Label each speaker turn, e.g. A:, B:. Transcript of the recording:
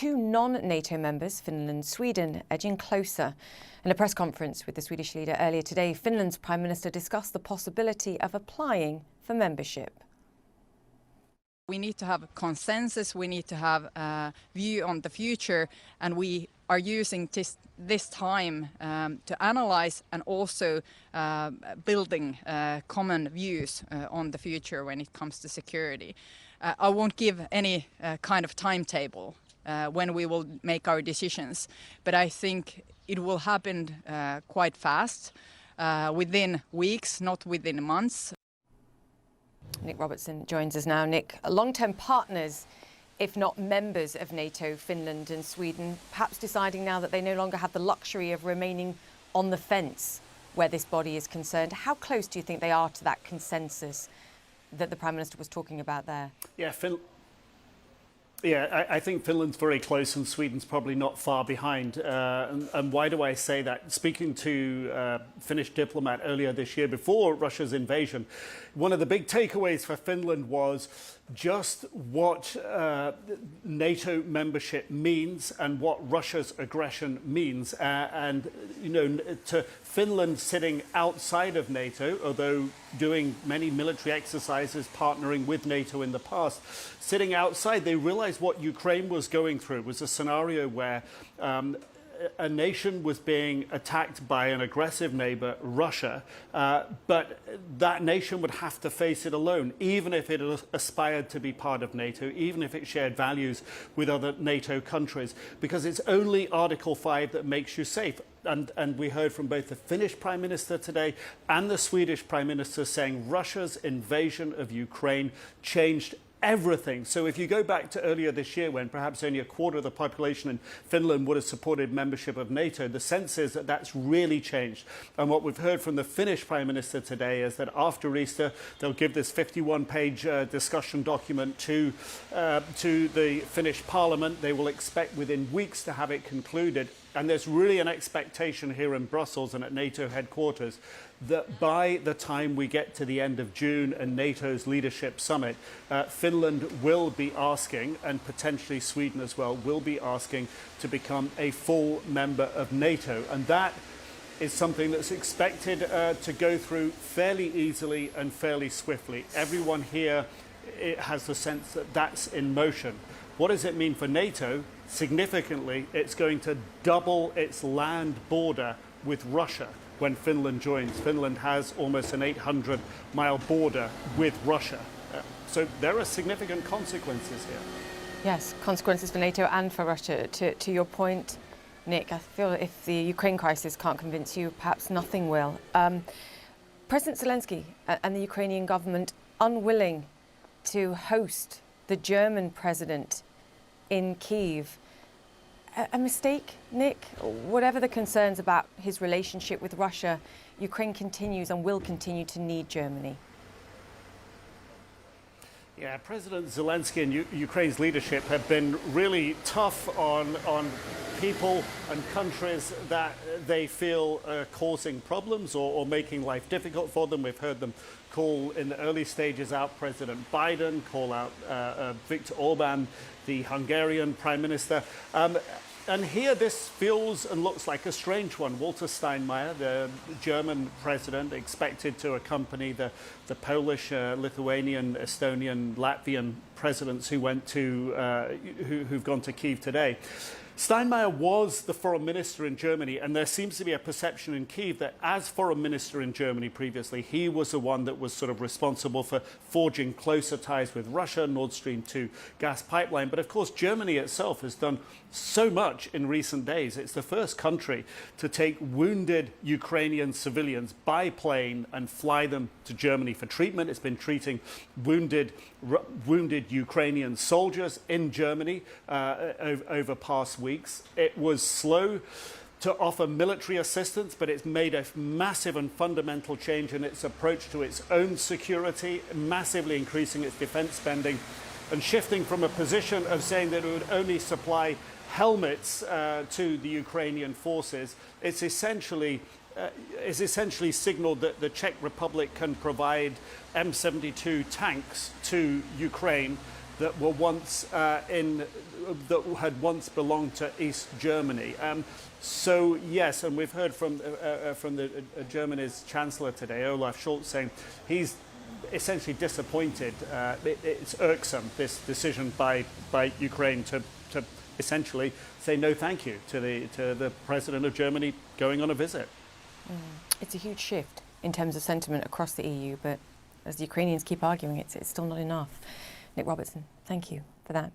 A: two non-NATO members, Finland and Sweden, edging closer. In a press conference with the Swedish leader earlier today, Finland's Prime Minister discussed the possibility of applying for membership.
B: We need to have a consensus, we need to have a view on the future, and we are using this time to analyze and also building common views on the future when it comes to security. I won't give any kind of timetable when we will make our decisions, but I think it will happen quite fast, within weeks, not within months.
A: Nick Robertson joins us now. Nick, long-term partners, if not members of NATO, Finland and Sweden, perhaps deciding now that they no longer have the luxury of remaining on the fence where this body is concerned. How close do you think they are to that consensus that the Prime Minister was talking about there?
C: I think Finland's very close and Sweden's probably not far behind. And why do I say that? Speaking to a Finnish diplomat earlier this year, before Russia's invasion, one of the big takeaways for Finland was just what NATO membership means and what Russia's aggression means. And, you know, to Finland sitting outside of NATO, although doing many military exercises, partnering with NATO in the past, sitting outside, they realized what Ukraine was going through was a scenario where a nation was being attacked by an aggressive neighbor, Russia, but that nation would have to face it alone, even if it aspired to be part of NATO, even if it shared values with other NATO countries, because it's only Article 5 that makes you safe. And we heard from both the Finnish Prime Minister today and the Swedish Prime Minister saying Russia's invasion of Ukraine changed everything. So if you go back to earlier this year, when perhaps only a quarter of the population in Finland would have supported membership of NATO, the sense is that that's really changed. And what we've heard from the Finnish Prime Minister today is that after Easter, they'll give this 51-page discussion document to the Finnish Parliament. They will expect within weeks to have it concluded. And there's really an expectation here in Brussels and at NATO headquarters that by the time we get to the end of June and NATO's leadership summit, Finland will be asking, and potentially Sweden as well, will be asking to become a full member of NATO. And that is something that's expected to go through fairly easily and fairly swiftly. Everyone here has the sense that that's in motion. What does it mean for NATO? Significantly, it's going to double its land border with Russia when Finland joins. Finland has almost an 800-mile border with Russia. So there are significant consequences here.
A: Yes, consequences for NATO and for Russia. To your point, Nick, I feel if the Ukraine crisis can't convince you, perhaps nothing will. President Zelensky and the Ukrainian government unwilling to host the German president in Kyiv. A mistake, Nick? Whatever the concerns about his relationship with Russia, Ukraine continues and will continue to need Germany.
C: Yeah, President Zelensky and Ukraine's leadership have been really tough on people and countries that they feel are causing problems or making life difficult for them. We've heard them call in the early stages out President Biden, call out Viktor Orban, the Hungarian Prime Minister. And here this feels and looks like a strange one. Walter Steinmeier, the German president, expected to accompany the Polish, Lithuanian, Estonian, Latvian presidents who went to who've gone to Kyiv today. Steinmeier was the foreign minister in Germany, and there seems to be a perception in Kyiv that as foreign minister in Germany previously, he was the one that was sort of responsible for forging closer ties with Russia, Nord Stream 2 gas pipeline. But of course, Germany itself has done so much in recent days. It's the first country to take wounded Ukrainian civilians by plane and fly them to Germany for treatment. It's been treating wounded Ukrainian soldiers in Germany over past weeks. It was slow to offer military assistance, but it's made a massive and fundamental change in its approach to its own security, massively increasing its defense spending and shifting from a position of saying that it would only supply helmets to the Ukrainian forces. It's essentially signaled that the Czech Republic can provide M72 tanks to Ukraine, that were once that had once belonged to East Germany. So yes, and we've heard from Germany's Chancellor today, Olaf Scholz, saying he's essentially disappointed. It's irksome, this decision by Ukraine to essentially say no thank you to the President of Germany going on a visit.
A: It's a huge shift in terms of sentiment across the EU, but as the Ukrainians keep arguing, it's still not enough. Nick Robertson, thank you for that.